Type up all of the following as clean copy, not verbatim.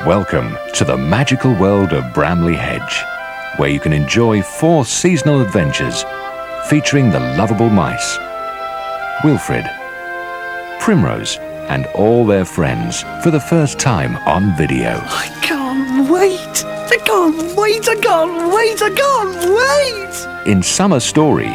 Welcome to the magical world of Brambly Hedge, where you can enjoy 4 seasonal adventures featuring the lovable mice, Wilfred, Primrose, and all their friends for the first time on video. I can't wait! I can't wait! I can't wait! I can't wait! In Summer Story,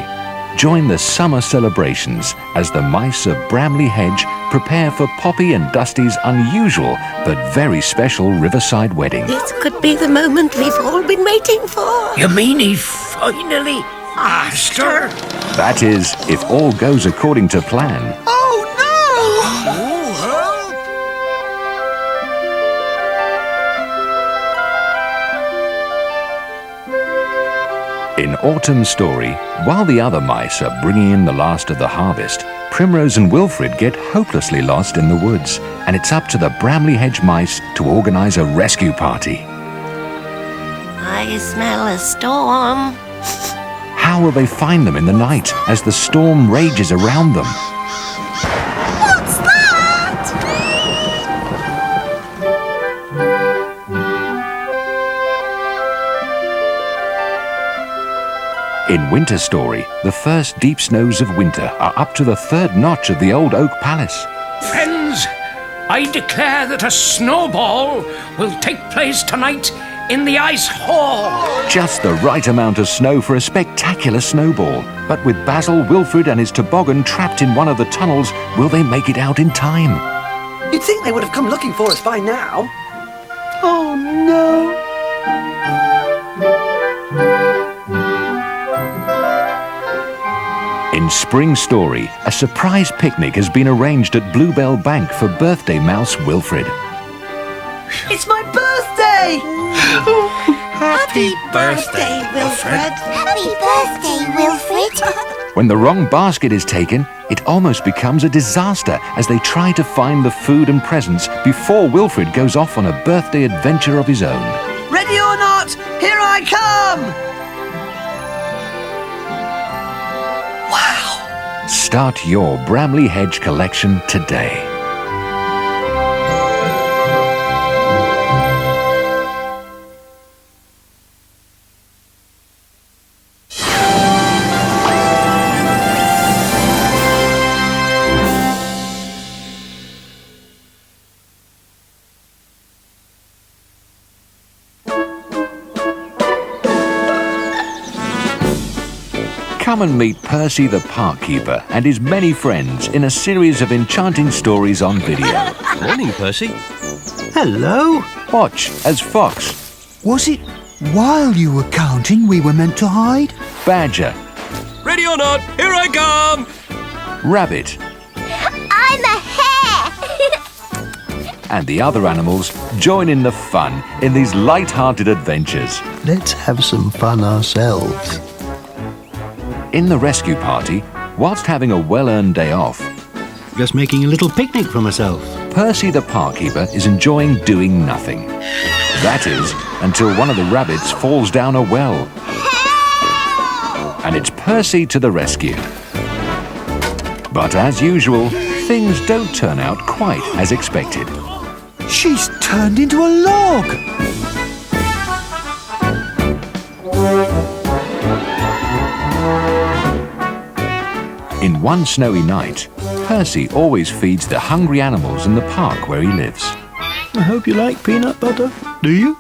join the summer celebrations as the mice of Brambly Hedge prepare for Poppy and Dusty's unusual but very special riverside wedding. This could be the moment we've all been waiting for. You mean he finally asked her? That is, if all goes according to plan. Oh no! In Autumn Story, while the other mice are bringing in the last of the harvest, Primrose and Wilfred get hopelessly lost in the woods, and it's up to the Brambly Hedge mice to organize a rescue party. I smell a storm. How will they find them in the night as the storm rages around them? What's that? In Winter Story, the first deep snows of winter are up to the 3rd notch of the old oak palace. Friends, I declare that a snowball will take place tonight in the ice hall. Just the right amount of snow for a spectacular snowball. But with Basil, Wilfred and his toboggan trapped in one of the tunnels, will they make it out in time? You'd think they would have come looking for us by now. Oh no! In Spring Story, a surprise picnic has been arranged at Bluebell Bank for birthday mouse Wilfred. It's my birthday! Happy birthday, Wilfred. Happy birthday, Wilfred. When the wrong basket is taken, it almost becomes a disaster as they try to find the food and presents before Wilfred goes off on a birthday adventure of his own. Ready or not, here I come! Wow! Start your Brambly Hedge collection today. Come and meet Percy the Park Keeper and his many friends in a series of enchanting stories on video. Morning, Percy. Hello. Watch as Fox, Was it while you were counting we were meant to hide? Badger, Ready or not, here I come! Rabbit, I'm a hare. and the other animals join in the fun in these light-hearted adventures. Let's have some fun ourselves. In the rescue party, whilst having a well-earned day off, Just making a little picnic for myself. Percy the Park Keeper is enjoying doing nothing. That is, until one of the rabbits falls down a well. And it's Percy to the rescue. But as usual, things don't turn out quite as expected. She's turned into a log. In one snowy night, Percy always feeds the hungry animals in the park where he lives. I hope you like peanut butter. Do you?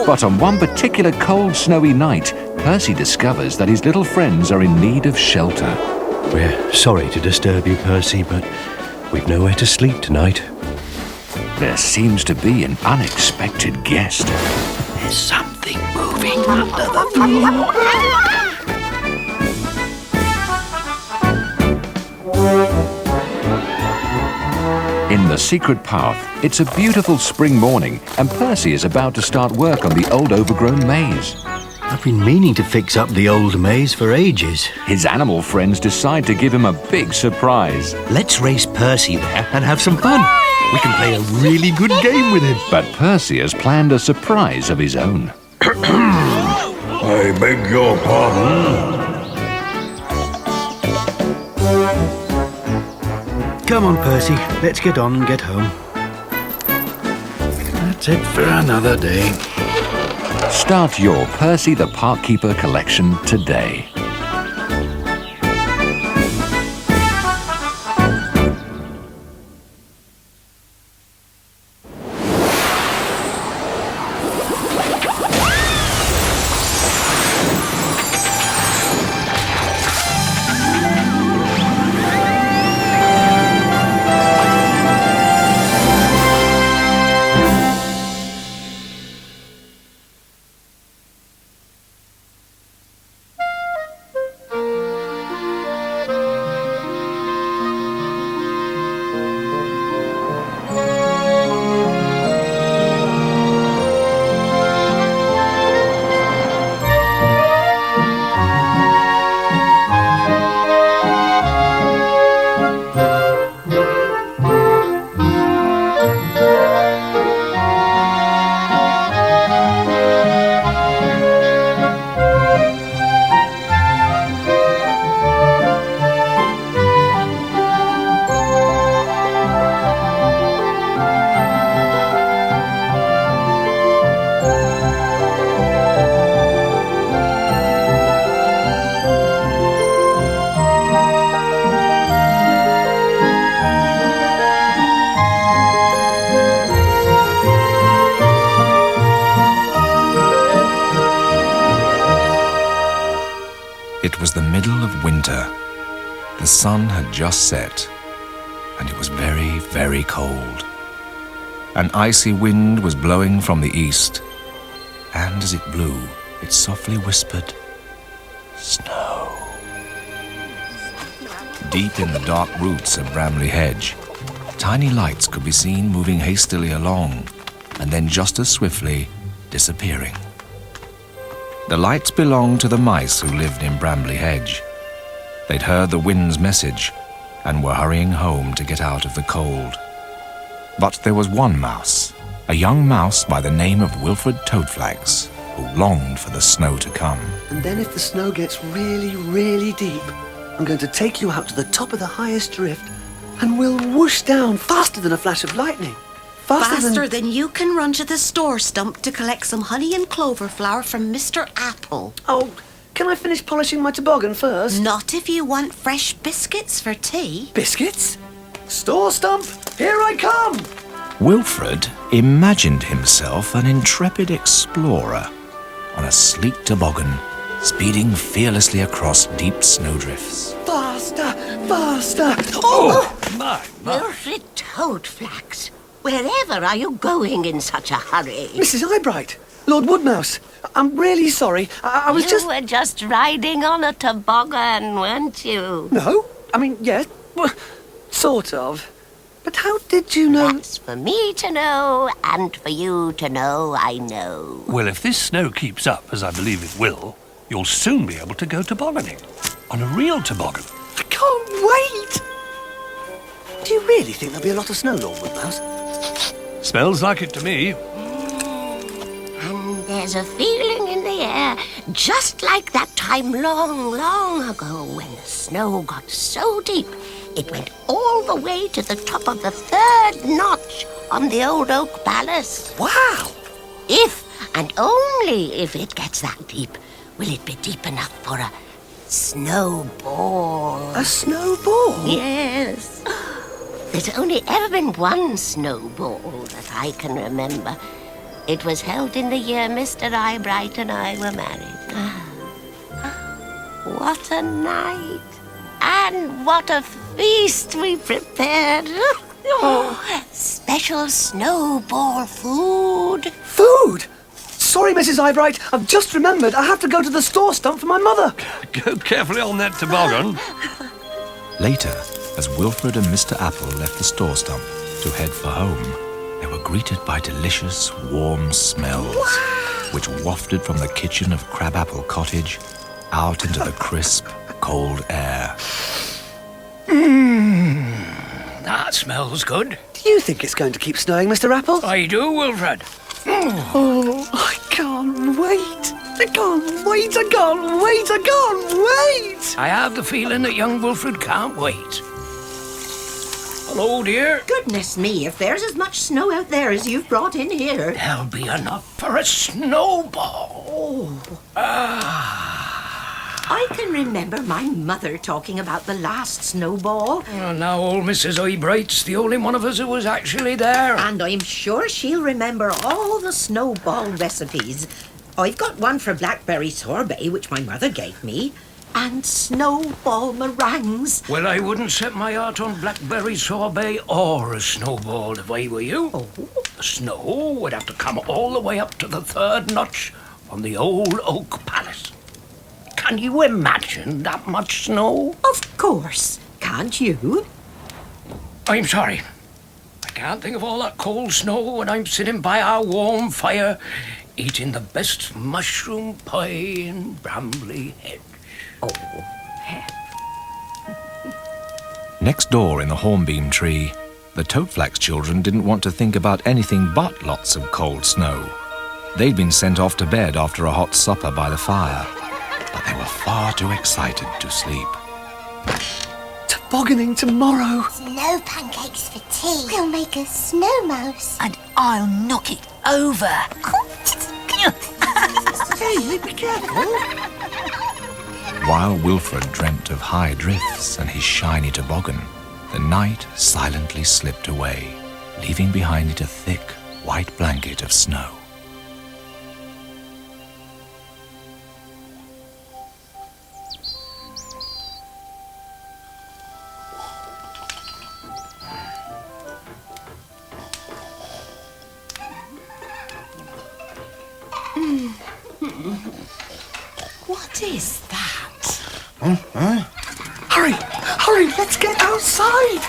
But on one particular cold, snowy night, Percy discovers that his little friends are in need of shelter. We're sorry to disturb you, Percy, but we've nowhere to sleep tonight. There seems to be an unexpected guest. There's something moving under the floor. In the secret path, it's a beautiful spring morning, and Percy is about to start work on the old overgrown maze. I've been meaning to fix up the old maze for ages. His animal friends decide to give him a big surprise. Let's race Percy there and have some fun. We can play a really good game with him. But Percy has planned a surprise of his own. I beg your pardon. Come on, Percy. Let's get on and get home. That's it for another day. Start your Percy the Park Keeper collection today. It was the middle of winter. The sun had just set, and it was very, very cold. An icy wind was blowing from the east, and as it blew, it softly whispered, "Snow." Deep in the dark roots of Brambly Hedge, tiny lights could be seen moving hastily along, and then just as swiftly disappearing. The lights belonged to the mice who lived in Brambly Hedge. They'd heard the wind's message and were hurrying home to get out of the cold. But there was one mouse, a young mouse by the name of Wilfred Toadflax, who longed for the snow to come. And then if the snow gets really, really deep, I'm going to take you out to the top of the highest drift and we'll whoosh down faster than a flash of lightning. Faster than you can run to the store stump to collect some honey and clover flower from Mr. Apple. Oh, can I finish polishing my toboggan first? Not if you want fresh biscuits for tea. Biscuits? Store stump, here I come! Wilfred imagined himself an intrepid explorer on a sleek toboggan, speeding fearlessly across deep snowdrifts. Faster, faster! Oh! My. Wilfred Toadflax, wherever are you going in such a hurry? Mrs. Eyebright, Lord Woodmouse, I'm really sorry. I was You were just riding on a toboggan, weren't you? No, I mean, yes, well, sort of. But how did you know? That's for me to know, and for you to know I know. Well, if this snow keeps up, as I believe it will, you'll soon be able to go tobogganing. On a real toboggan. I can't wait! Do you really think there'll be a lot of snow, Lord Woodmouse? Smells like it to me. And there's a feeling in the air, just like that time long, long ago when the snow got so deep, it went all the way to the top of the third notch on the old oak palace. Wow! If, and only if it gets that deep, will it be deep enough for a snowball. A snowball? Yes. There's only ever been one snowball that I can remember. It was held in the year Mr. Eyebright and I were married. What a night! And what a feast we prepared! Special snowball food. Food? Sorry, Mrs. Eyebright, I've just remembered I have to go to the store stump for my mother. Go carefully on that toboggan. Later, as Wilfred and Mr. Apple left the store stump to head for home, they were greeted by delicious, warm smells, which wafted from the kitchen of Crabapple Cottage out into the crisp, cold air. That smells good. Do you think it's going to keep snowing, Mr. Apple? I do, Wilfred. Oh, I can't wait. I can't wait, I can't wait, I can't wait. I have the feeling that young Wilfred can't wait. Hello, dear. Goodness me, if there's as much snow out there as you've brought in here. There'll be enough for a snowball. Oh. I can remember my mother talking about the last snowball. Well, now old Mrs. Eyebright's the only one of us who was actually there. And I'm sure she'll remember all the snowball recipes. I've got one for blackberry sorbet, which my mother gave me, and snowball meringues. Well, I wouldn't set my heart on blackberry sorbet or a snowball if I were you. Oh. The snow would have to come all the way up to the 3rd notch from the old oak palace. Can you imagine that much snow? Of course. Can't you? I'm sorry. I can't think of all that cold snow when I'm sitting by our warm fire eating the best mushroom pie in Brambly Hedge. Oh. Next door in the hornbeam tree, the Toadflax children didn't want to think about anything but lots of cold snow. They'd been sent off to bed after a hot supper by the fire, but they were far too excited to sleep. Tobogganing tomorrow. Snow pancakes for tea. We'll make a snow mouse. And I'll knock it over. Hey, be careful. While Wilfred dreamt of high drifts and his shiny toboggan, the night silently slipped away, leaving behind it a thick, white blanket of snow. What is that? Hurry, hurry, let's get outside.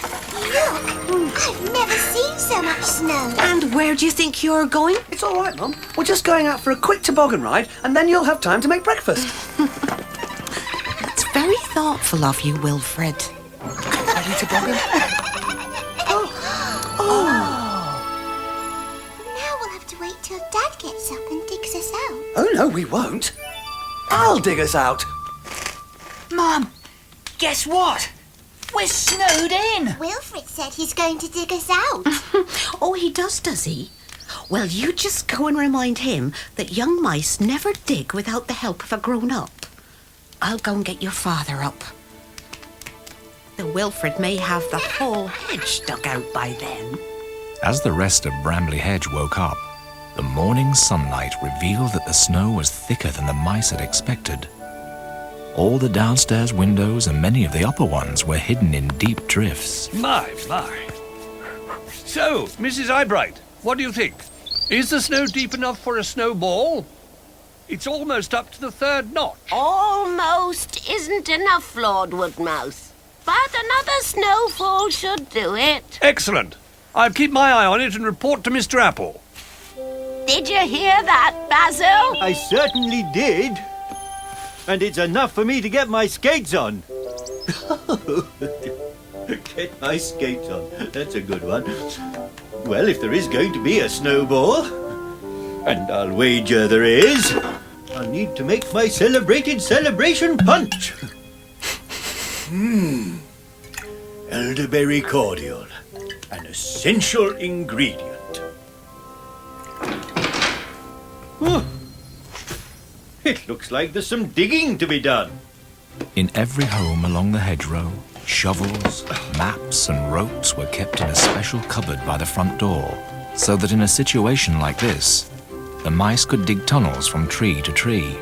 Look, I've never seen so much snow. And where do you think you're going? It's all right, Mum. We're just going out for a quick toboggan ride, and then you'll have time to make breakfast. That's very thoughtful of you, Wilfred. Ready, toboggan? Now we'll have to wait till Dad gets up and digs us out. Oh, no, we won't. I'll dig us out. Mum, guess what? We're snowed in. Wilfred said he's going to dig us out. Oh, he does he? Well, you just go and remind him that young mice never dig without the help of a grown-up. I'll go and get your father up. The Wilfred may have the whole hedge dug out by then. As the rest of Brambly Hedge woke up, the morning sunlight revealed that the snow was thicker than the mice had expected. All the downstairs windows and many of the upper ones were hidden in deep drifts. My. So, Mrs. Eyebright, what do you think? Is the snow deep enough for a snowball? It's almost up to the 3rd notch. Almost isn't enough, Lord Woodmouse. But another snowfall should do it. Excellent. I'll keep my eye on it and report to Mr. Apple. Did you hear that, Basil? I certainly did. And it's enough for me to get my skates on. Get my skates on. That's a good one. Well, if there is going to be a snowball, and I'll wager there is, I'll need to make my celebrated celebration punch. Elderberry cordial, an essential ingredient. It looks like there's some digging to be done. In every home along the hedgerow, shovels, maps and ropes were kept in a special cupboard by the front door, so that in a situation like this, the mice could dig tunnels from tree to tree.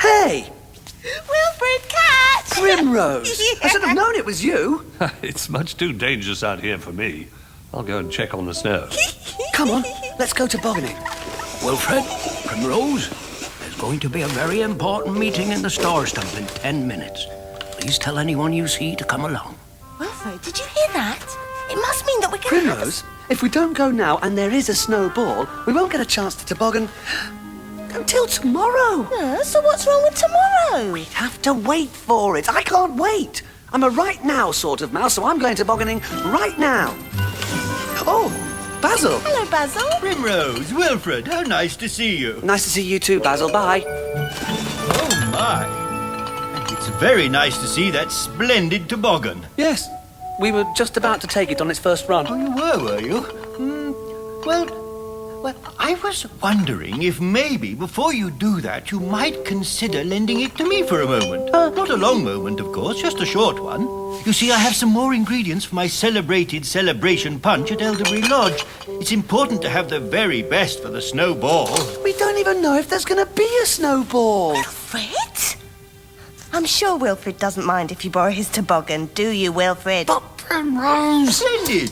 Hey! Wilfred, catch! Primrose! I should have known it was you. It's much too dangerous out here for me. I'll go and check on the snow. Come on, let's go tobogganing. Wilfred, Primrose, there's going to be a very important meeting in the store stump in 10 minutes. Please tell anyone you see to come along. Wilfred, did you hear that? It must mean that we can... Primrose, If we don't go now and there is a snowball, we won't get a chance to toboggan until tomorrow. So what's wrong with tomorrow? We have to wait for it. I can't wait. I'm a right now sort of mouse, so I'm going tobogganing right now. Oh, Basil. Hello, Basil. Primrose, Wilfred, how nice to see you. Nice to see you too, Basil. Bye. Oh, my. And it's very nice to see that splendid toboggan. Yes, we were just about to take it on its first run. Oh, you were you? Well, I was wondering if maybe before you do that, you might consider lending it to me for a moment. Not a long moment, of course, just a short one. You see, I have some more ingredients for my celebrated celebration punch at Elderbury Lodge. It's important to have the very best for the snowball. We don't even know if there's going to be a snowball. Wilfred? I'm sure Wilfred doesn't mind if you borrow his toboggan, do you, Wilfred? But Primrose! Splendid!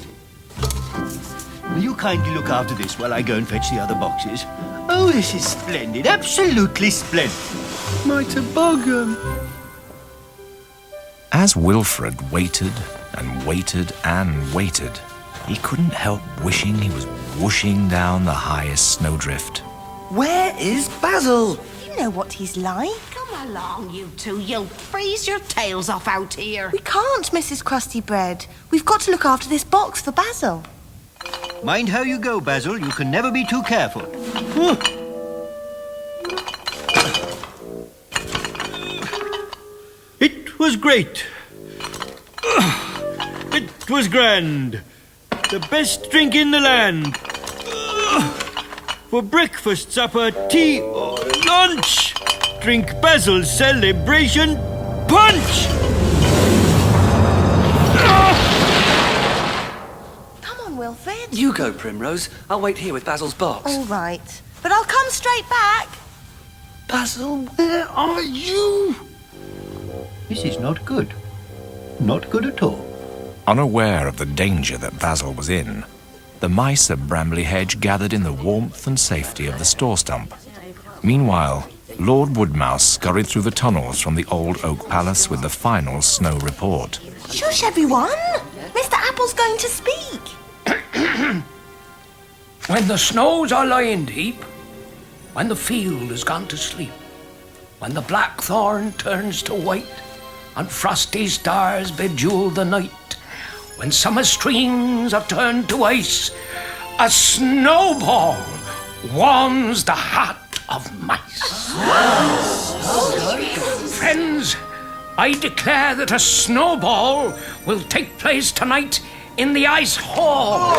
Will you kindly look after this while I go and fetch the other boxes? Oh, this is splendid. Absolutely splendid. My toboggan. As Wilfred waited and waited and waited, he couldn't help wishing he was whooshing down the highest snowdrift. Where is Basil? You know what he's like. Come along, you two. You'll freeze your tails off out here. We can't, Mrs. Krusty Bread. We've got to look after this box for Basil. Mind how you go, Basil. You can never be too careful. It was great. It was grand. The best drink in the land. For breakfast, supper, tea, or lunch, drink Basil's celebration punch! Come on, Wilfred. You go, Primrose. I'll wait here with Basil's box. All right. But I'll come straight back. Basil, where are you? This is not good. Not good at all. Unaware of the danger that Basil was in, the mice of Brambly Hedge gathered in the warmth and safety of the store stump. Meanwhile, Lord Woodmouse scurried through the tunnels from the old oak palace with the final snow report. Shush, everyone. Mr. Apple's going to speak. When the snows are lying deep, when the field has gone to sleep, when the blackthorn turns to white, and frosty stars bejewel the night, when summer streams are turned to ice, a snowball warms the heart of mice. Friends, I declare that a snowball will take place tonight in the ice hall.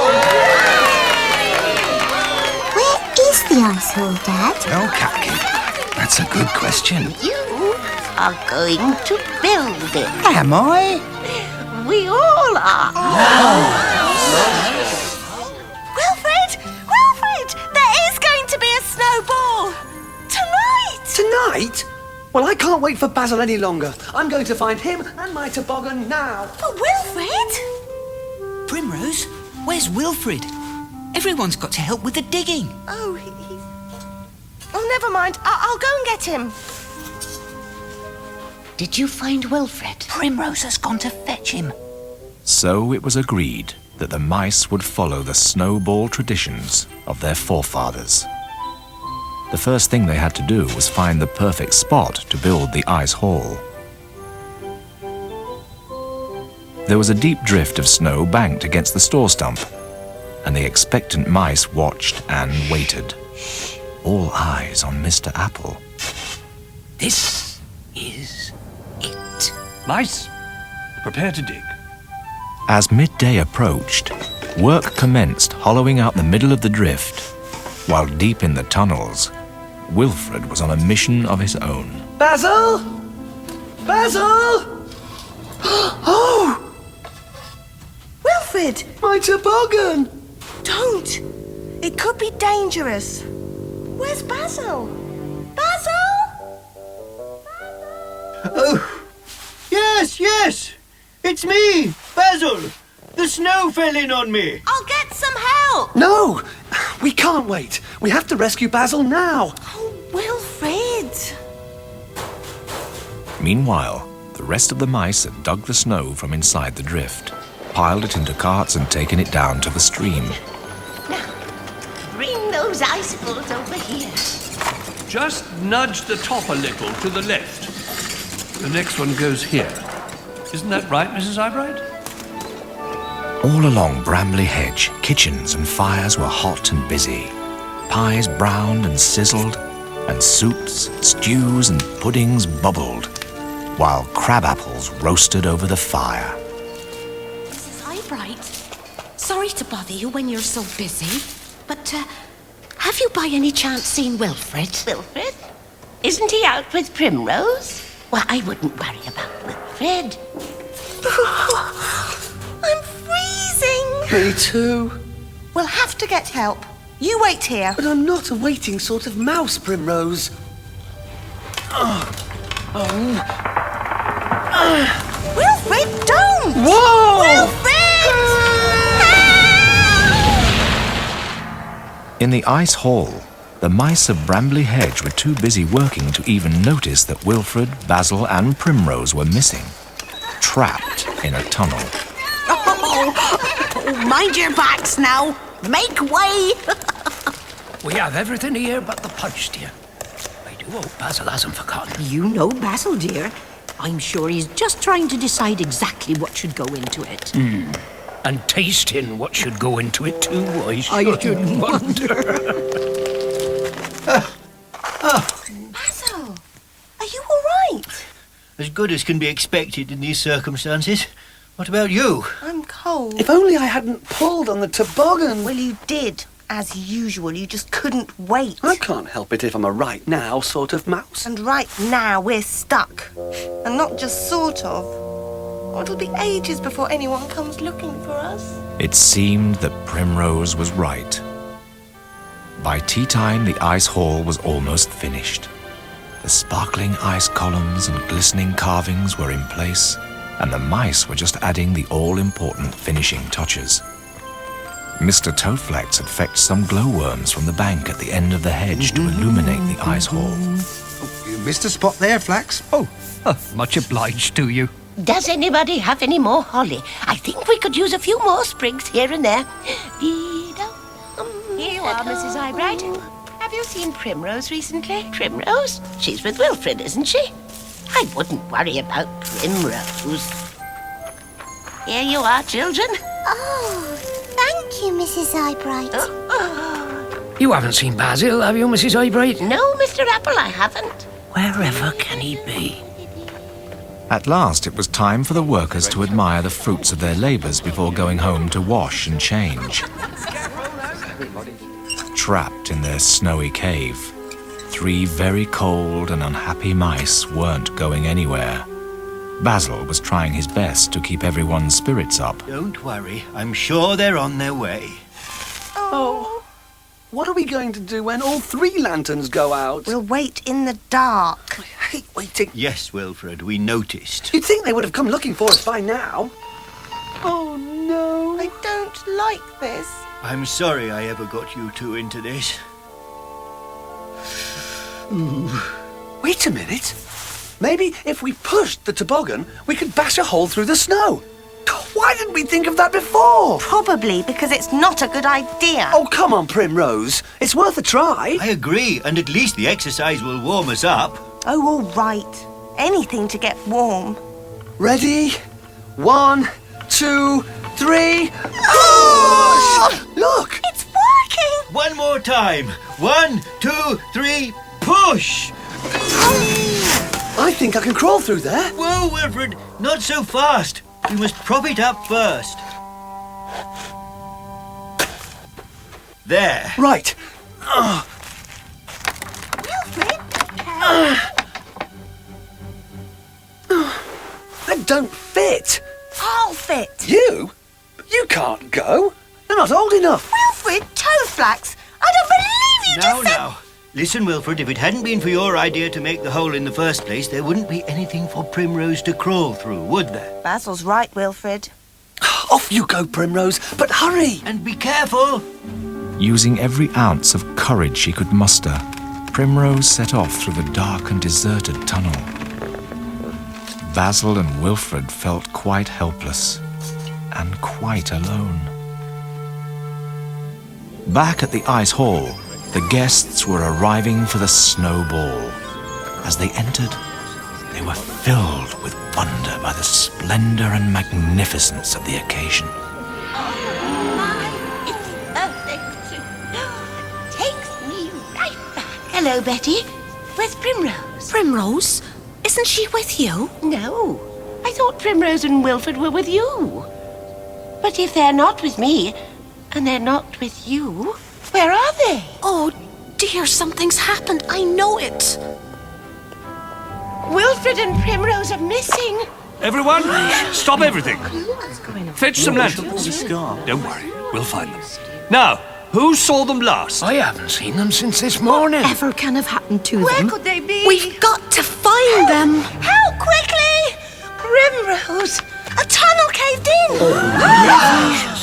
Where is the ice hall, Dad? Oh, Cupcake, that's a good question. You are going to build it. Am I? We all are. Wilfred! Wilfred! There is going to be a snowball! Tonight! Tonight? Well, I can't wait for Basil any longer. I'm going to find him and my toboggan now. But Wilfred? Primrose, where's Wilfred? Everyone's got to help with the digging. Oh, he's... Oh, never mind. I'll go and get him. Did you find Wilfred? Primrose has gone to fetch him. So it was agreed that the mice would follow the snowball traditions of their forefathers. The first thing they had to do was find the perfect spot to build the ice hall. There was a deep drift of snow banked against the store stump, and the expectant mice watched and waited, all eyes on Mr. Apple. This is it. Mice, prepare to dig. As midday approached, work commenced hollowing out the middle of the drift, while deep in the tunnels, Wilfred was on a mission of his own. Basil? Basil? Oh! Wilfred! My toboggan! Don't! It could be dangerous. Where's Basil? Basil? Oh, yes, it's me, Basil. The snow fell in on me. I'll get some help. No! We can't wait. We have to rescue Basil now. Oh, Wilfred. Meanwhile, the rest of the mice had dug the snow from inside the drift, piled it into carts and taken it down to the stream. Bring those icicles over here. Just nudge the top a little to the left. The next one goes here. Isn't that right, Mrs. Eyebright? All along Brambly Hedge, kitchens and fires were hot and busy. Pies browned and sizzled, and soups, stews and puddings bubbled, while crab apples roasted over the fire. Mrs. Eyebright, sorry to bother you when you're so busy, but have you by any chance seen Wilfrid? Wilfrid? Isn't he out with Primrose? Well, I wouldn't worry about Wilfrid. I'm freezing. Me too. We'll have to get help. You wait here. But I'm not a waiting sort of mouse, Primrose. Wilfrid, don't! Whoa! Wilfrid! In the ice hall, the mice of Brambly Hedge were too busy working to even notice that Wilfrid, Basil and Primrose were missing, trapped in a tunnel. Oh, mind your backs now. Make way. We have everything here but the punch, dear. I do hope Basil hasn't forgotten. You know Basil, dear. I'm sure he's just trying to decide exactly what should go into it. And tasting what should go into it too, I shouldn't wonder. Basil, are you all right? As good as can be expected in these circumstances. What about you? I'm cold. If only I hadn't pulled on the toboggan. Well, you did. As usual, you just couldn't wait. I can't help it if I'm a right now sort of mouse. And right now we're stuck. And not just sort of. Oh, it'll be ages before anyone comes looking for us. It seemed that Primrose was right. By tea time, the ice hall was almost finished. The sparkling ice columns and glistening carvings were in place, and the mice were just adding the all-important finishing touches. Mr. Toadflax had fetched some glowworms from the bank at the end of the hedge to illuminate the ice hall. You missed a spot there, Flax. Much obliged to you. Does anybody have any more holly? I think we could use a few more sprigs here and there. Here you are, Mrs. Eyebright. Have you seen Primrose recently? Primrose? She's with Wilfrid, isn't she? I wouldn't worry about Primrose. Here you are, children. Oh, thank you, Mrs. Eyebright. You haven't seen Basil, have you, Mrs. Eyebright? No, Mr. Apple, I haven't. Wherever can he be? At last, it was time for the workers to admire the fruits of their labours before going home to wash and change. Trapped in their snowy cave, 3 very cold and unhappy mice weren't going anywhere. Basil was trying his best to keep everyone's spirits up. Don't worry, I'm sure they're on their way. Oh. What are we going to do when all 3 lanterns go out? We'll wait in the dark. I hate waiting. Yes, Wilfrid, we noticed. You'd think they would have come looking for us by now. Oh, no. I don't like this. I'm sorry I ever got you two into this. Wait a minute. Maybe if we pushed the toboggan, we could bash a hole through the snow. Why didn't we think of that before? Probably because it's not a good idea. Oh, come on, Primrose. It's worth a try. I agree, and at least the exercise will warm us up. Oh, all right. Anything to get warm. Ready? 1, 2, 3. Oh! Look! It's working! One more time. 1, 2, 3, push! I think I can crawl through there. Whoa, Wilfrid, not so fast. We must prop it up first. There. Right. Wilfrid? They don't fit. I'll fit. You? You can't go. You're not old enough. Wilfrid, Toadflax, I don't believe you just said... Now. Listen, Wilfrid, if it hadn't been for your idea to make the hole in the first place, there wouldn't be anything for Primrose to crawl through, would there? Basil's right, Wilfrid. Off you go, Primrose, but hurry. And be careful. Using every ounce of courage she could muster, Primrose set off through the dark and deserted tunnel. Basil and Wilfrid felt quite helpless. and quite alone. Back at the ice hall, the guests were arriving for the snowball. As they entered, they were filled with wonder by the splendor and magnificence of the occasion. It's perfect. Takes me right back. Hello, Betty. Where's Primrose? Primrose? Isn't she with you? No. I thought Primrose and Wilfred were with you. But if they're not with me, and they're not with you, where are they? Oh, dear, something's happened. I know it. Wilfred and Primrose are missing. Everyone, stop everything. Fetch some lanterns. Scar. Don't worry, we'll find them. Now, who saw them last? I haven't seen them since this morning. Whatever can have happened to Where them? could they be? We've got to find them. Help quickly! Primrose! A tunnel caved in.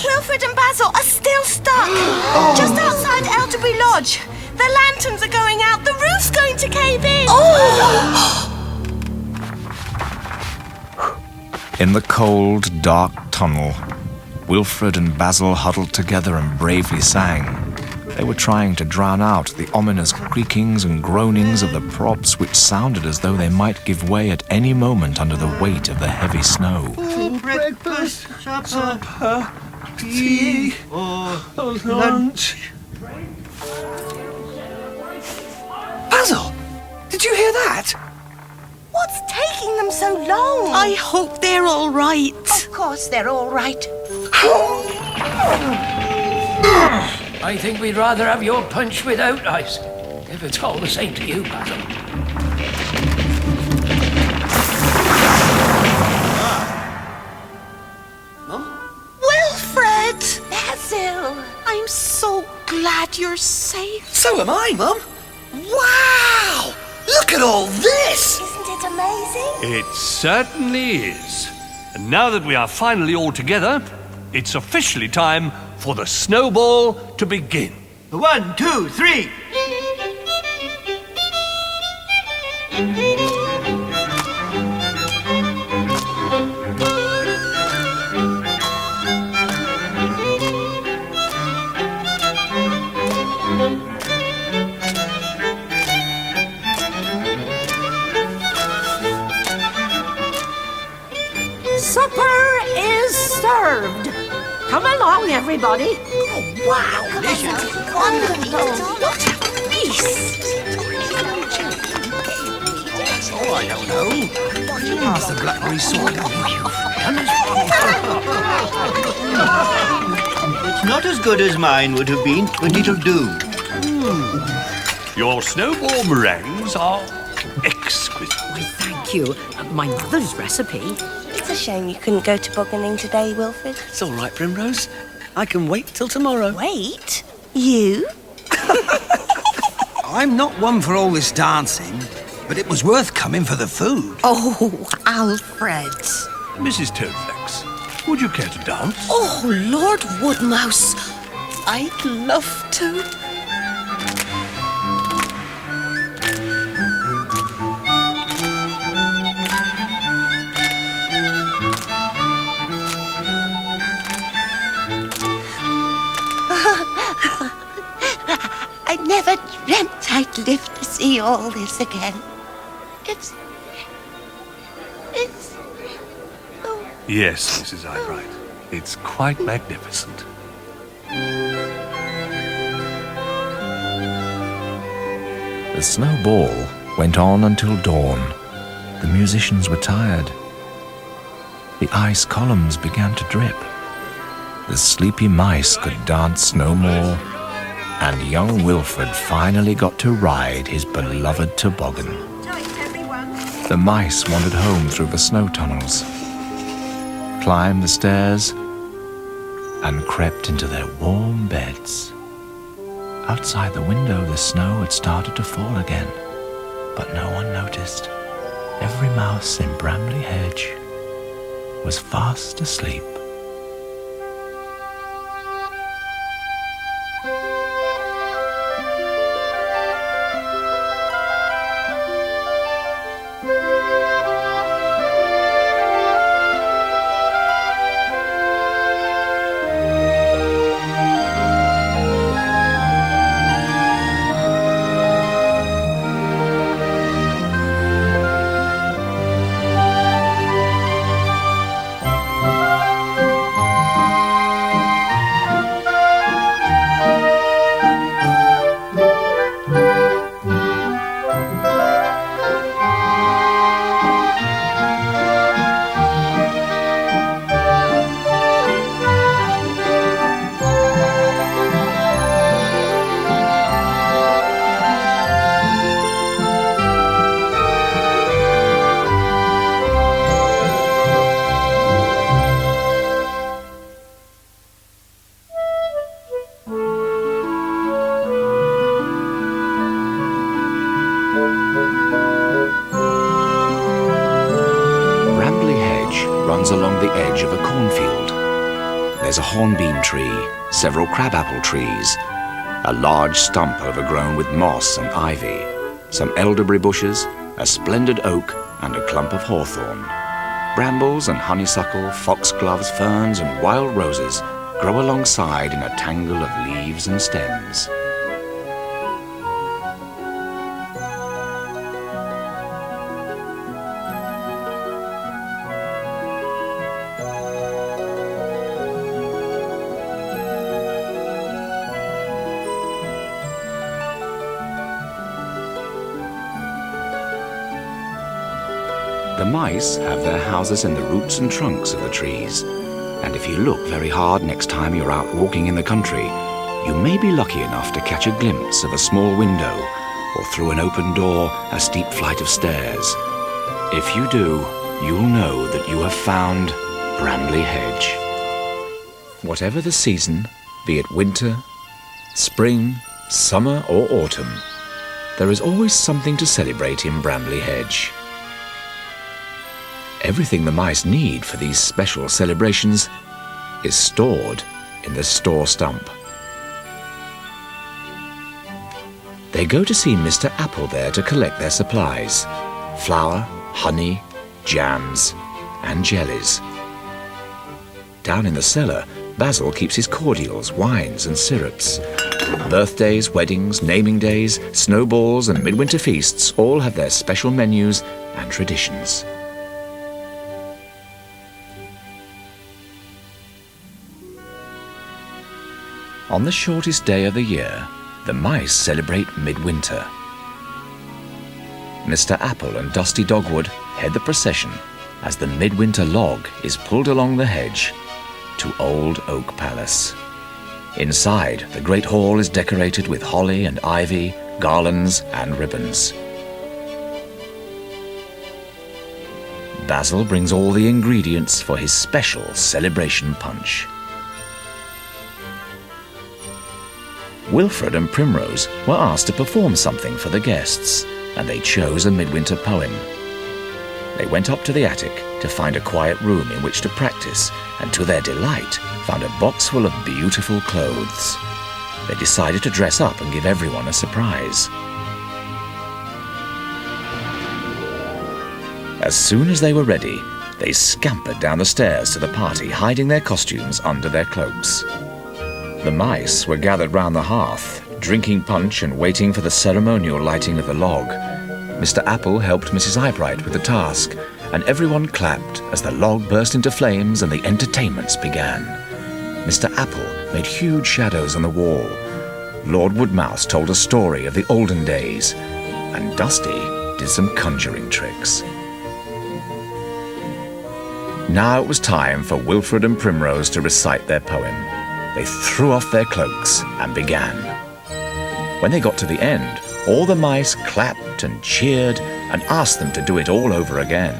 Wilfred and Basil are still stuck. Just outside Elderbury Lodge. The lanterns are going out. The roof's going to cave in. In the cold, dark tunnel, Wilfred and Basil huddled together and bravely sang. They were trying to drown out the ominous creakings and groanings of the props, which sounded as though they might give way at any moment under the weight of the heavy snow. Breakfast, supper, tea, or lunch. Basil, did you hear that? What's taking them so long? I hope they're all right. Of course they're all right. I think we'd rather have your punch without ice, if it's all the same to you, Basil. Wilfred! Basil! I'm so glad you're safe. So am I, Mum. Wow! Look at all this! Isn't it amazing? It certainly is. And now that we are finally all together, it's officially time for the snowball to begin. 1, 2, 3. Supper is served. Come along, everybody. Oh, wow! Wonderful! What a feast! Oh, I don't know. Pass the blackberry sauce. It's not as good as mine would have been, but it'll do. Your snowball meringues are exquisite. Thank you. My mother's recipe. It's a shame you couldn't go tobogganing today, Wilfred. It's all right, Primrose. I can wait till tomorrow. Wait? You? I'm not one for all this dancing, but it was worth coming for the food. Oh, Alfred. Mrs. Toadflex, would you care to dance? Oh, Lord Woodmouse. I'd love to. I never dreamt I'd live to see all this again. It's... Oh. Yes, Mrs. Eyebright. It's quite magnificent. The snowball went on until dawn. The musicians were tired. The ice columns began to drip. The sleepy mice could dance no more, and young Wilfred finally got to ride his beloved toboggan. The mice wandered home through the snow tunnels, climbed the stairs, and crept into their warm beds. Outside the window, the snow had started to fall again, but no one noticed. Every mouse in Brambly Hedge was fast asleep. edge of a cornfield. There's a hornbeam tree, several crabapple trees, a large stump overgrown with moss and ivy, some elderberry bushes, a splendid oak, and a clump of hawthorn. Brambles and honeysuckle, foxgloves, ferns, and wild roses grow alongside in a tangle of leaves and stems. The mice have their houses in the roots and trunks of the trees, and if you look very hard next time you're out walking in the country, you may be lucky enough to catch a glimpse of a small window, or through an open door, a steep flight of stairs. If you do, you'll know that you have found Brambly Hedge. Whatever the season, be it winter, spring, summer or autumn, there is always something to celebrate in Brambly Hedge. Everything the mice need for these special celebrations is stored in the store stump. They go to see Mr. Apple there to collect their supplies: flour, honey, jams, and jellies. Down in the cellar, Basil keeps his cordials, wines, and syrups. Birthdays, weddings, naming days, snowballs, and midwinter feasts all have their special menus and traditions. On the shortest day of the year, the mice celebrate midwinter. Mr. Apple and Dusty Dogwood head the procession as the midwinter log is pulled along the hedge to Old Oak Palace. Inside, the great hall is decorated with holly and ivy, garlands and ribbons. Basil brings all the ingredients for his special celebration punch. Wilfred and Primrose were asked to perform something for the guests, and they chose a midwinter poem. They went up to the attic to find a quiet room in which to practice, and to their delight found a box full of beautiful clothes. They decided to dress up and give everyone a surprise. As soon as they were ready, they scampered down the stairs to the party, hiding their costumes under their cloaks. The mice were gathered round the hearth, drinking punch and waiting for the ceremonial lighting of the log. Mr. Apple helped Mrs. Eyebright with the task, and everyone clapped as the log burst into flames and the entertainments began. Mr. Apple made huge shadows on the wall. Lord Woodmouse told a story of the olden days, and Dusty did some conjuring tricks. Now it was time for Wilfred and Primrose to recite their poem. They threw off their cloaks and began. When they got to the end, all the mice clapped and cheered and asked them to do it all over again.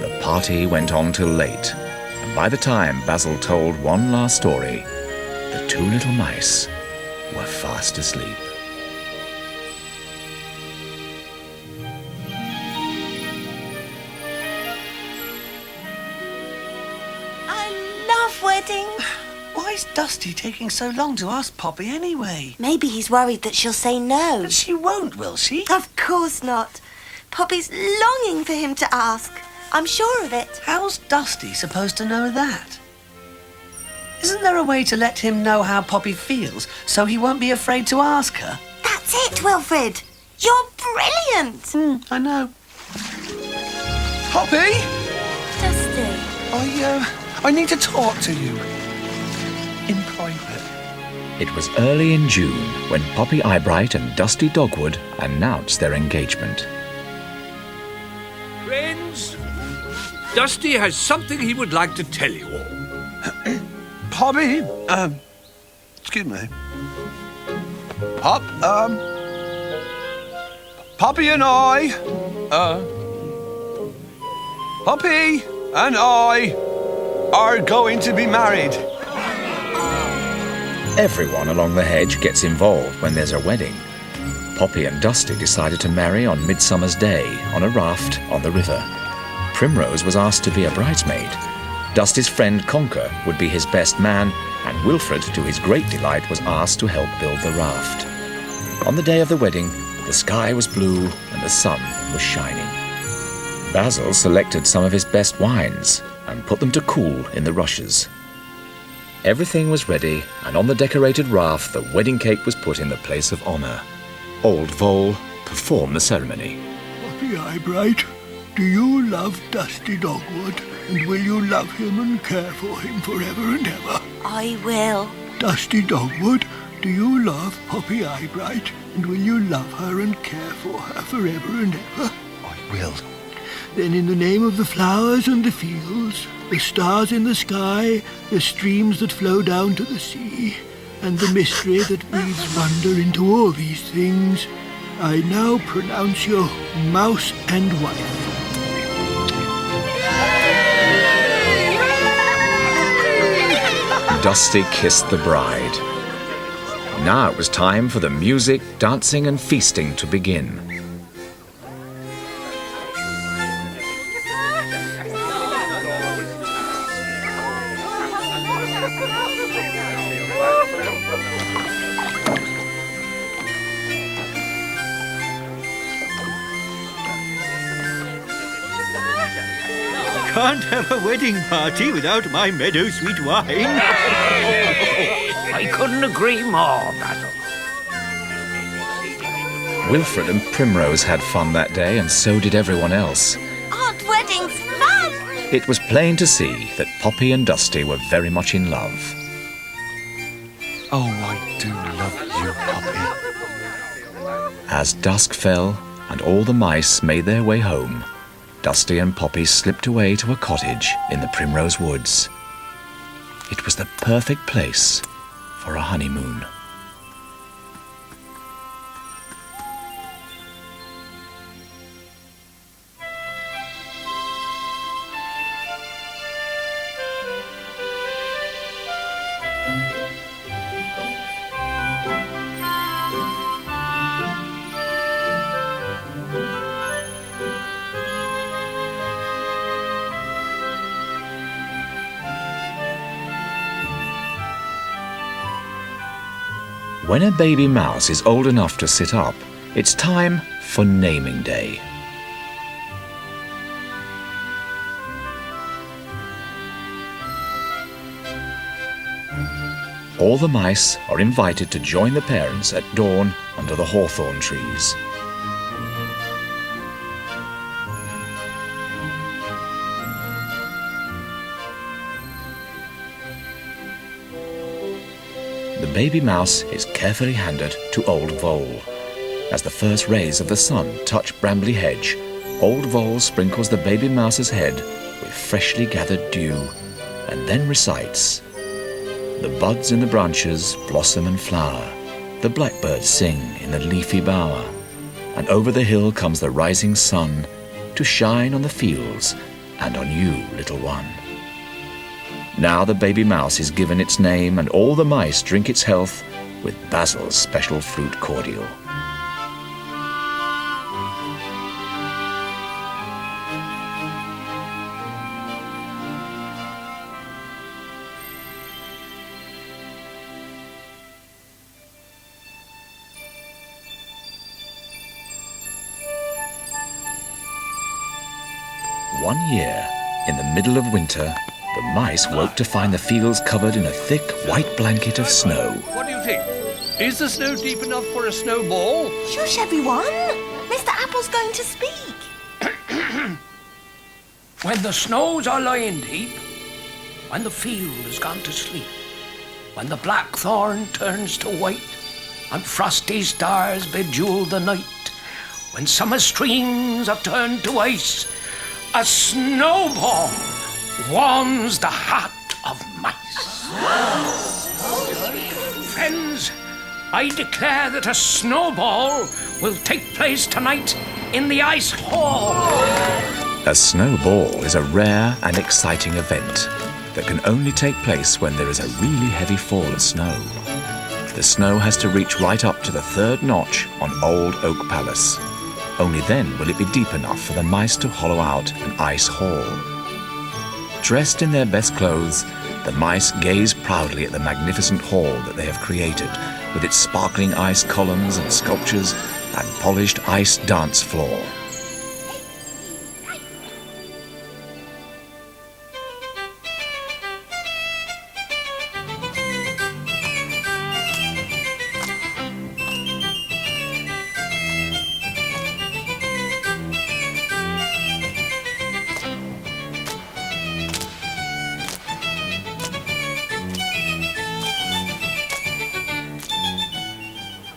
The party went on till late, and by the time Basil told one last story, the two little mice were fast asleep. I love weddings. Why is Dusty taking so long to ask Poppy anyway? Maybe he's worried that she'll say no. But she won't, will she? Of course not. Poppy's longing for him to ask. I'm sure of it. How's Dusty supposed to know that? Isn't there a way to let him know how Poppy feels so he won't be afraid to ask her? That's it, Wilfred. You're brilliant. I know. Poppy? Dusty. I need to talk to you. In private. It was early in June when Poppy Eyebright and Dusty Dogwood announced their engagement. Friends, Dusty has something he would like to tell you all. Poppy, excuse me. Poppy and I, Poppy and I are going to be married. Everyone along the hedge gets involved when there's a wedding. Poppy and Dusty decided to marry on Midsummer's Day on a raft on the river. Primrose was asked to be a bridesmaid. Dusty's friend Conker would be his best man, and Wilfred, to his great delight, was asked to help build the raft. On the day of the wedding, the sky was blue and the sun was shining. Basil selected some of his best wines and put them to cool in the rushes. Everything was ready, and on the decorated raft, the wedding cake was put in the place of honour. Old Vole performed the ceremony. Poppy Eyebright, do you love Dusty Dogwood, and will you love him and care for him forever and ever? I will. Dusty Dogwood, do you love Poppy Eyebright, and will you love her and care for her forever and ever? I will. Then in the name of the flowers and the fields, the stars in the sky, the streams that flow down to the sea, and the mystery that breathes wonder into all these things, I now pronounce you mouse and wife. Dusty kissed the bride. Now it was time for the music, dancing and feasting to begin. Can't have a wedding party without my meadow sweet wine. I couldn't agree more, Basil. Wilfred and Primrose had fun that day, and so did everyone else. Aren't weddings fun? It was plain to see that Poppy and Dusty were very much in love. Oh, I do love you, Poppy. As dusk fell and all the mice made their way home, Dusty and Poppy slipped away to a cottage in the Primrose Woods. It was the perfect place for a honeymoon. When a baby mouse is old enough to sit up, it's time for naming day. All the mice are invited to join the parents at dawn under the hawthorn trees. The baby mouse is carefully handed to Old Vole. As the first rays of the sun touch Brambly Hedge, Old Vole sprinkles the baby mouse's head with freshly gathered dew and then recites, "The buds in the branches blossom and flower, the blackbirds sing in the leafy bower, and over the hill comes the rising sun to shine on the fields and on you, little one." Now the baby mouse is given its name, and all the mice drink its health with Basil's special fruit cordial. One year, in the middle of winter, the mice woke to find the fields covered in a thick white blanket of snow. What do you think? Is the snow deep enough for a snowball? Shush, everyone. Mr. Apple's going to speak. When the snows are lying deep, when the field has gone to sleep, when the blackthorn turns to white, and frosty stars bejewel the night, when summer streams have turned to ice, a snowball warms the heart of mice. Friends, I declare that a snowball will take place tonight in the ice hall. A snowball is a rare and exciting event that can only take place when there is a really heavy fall of snow. The snow has to reach right up to the third notch on Old Oak Palace. Only then will it be deep enough for the mice to hollow out an ice hall. Dressed in their best clothes, the mice gaze proudly at the magnificent hall that they have created, with its sparkling ice columns and sculptures and polished ice dance floor.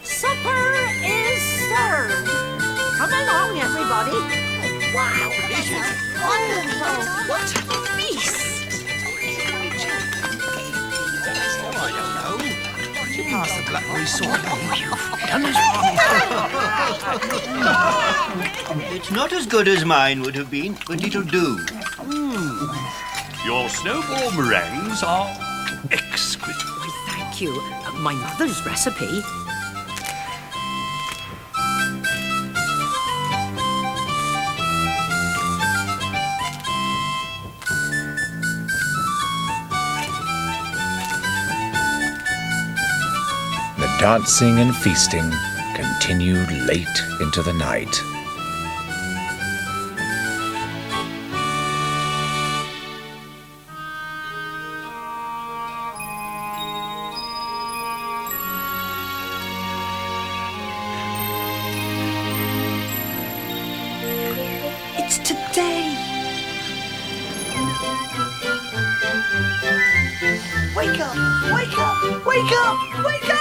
Supper is served. Come along, everybody. Wow, this is wonderful. What a feast. I don't know. Pass the blackberry sorbet. It's not as good as mine would have been, but it'll do. Your snowball meringues are exquisite. Why, thank you. My mother's recipe. The dancing and feasting continued late into the night. It's today. Wake up! Wake up! Wake up! Wake up!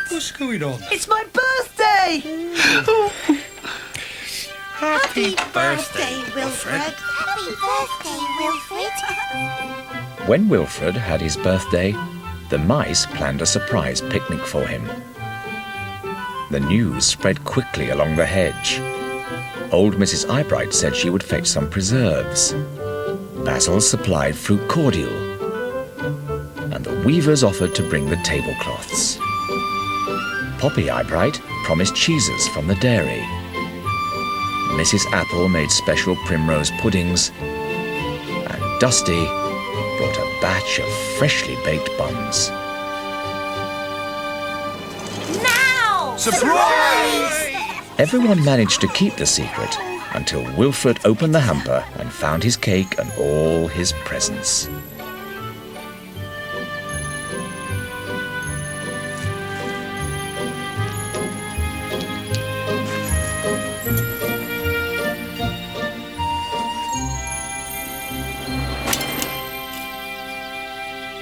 What's going on? It's my birthday! Happy birthday, Wilfred. Happy birthday, Wilfred. When Wilfred had his birthday, the mice planned a surprise picnic for him. The news spread quickly along the hedge. Old Mrs. Eyebright said she would fetch some preserves. Basil supplied fruit cordial. And the weavers offered to bring the tablecloths. Poppy Eyebright promised cheeses from the dairy. Mrs. Apple made special primrose puddings. And Dusty brought a batch of freshly baked buns. Now! Surprise! Everyone managed to keep the secret until Wilfred opened the hamper and found his cake and all his presents.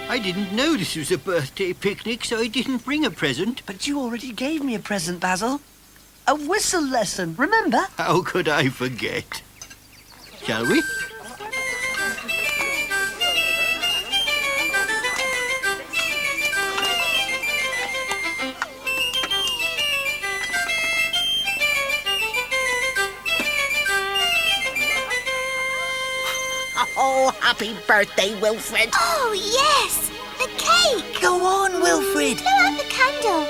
I didn't know this was a birthday picnic, so I didn't bring a present. But you already gave me a present, Basil. A whistle lesson, remember? How could I forget? Shall we? Oh, happy birthday, Wilfred. Oh, yes! The cake! Go on, Wilfred. Blow out the candle.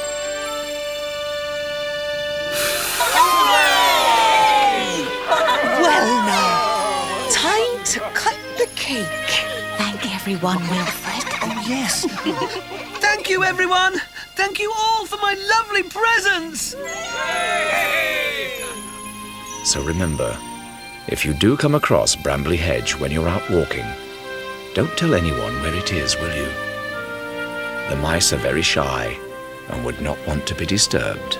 Well now, time to cut the cake. Thank everyone, Wilfred. Oh, yes. Thank you, everyone. Thank you all for my lovely presents. So remember, if you do come across Brambly Hedge when you're out walking, don't tell anyone where it is, will you? The mice are very shy and would not want to be disturbed.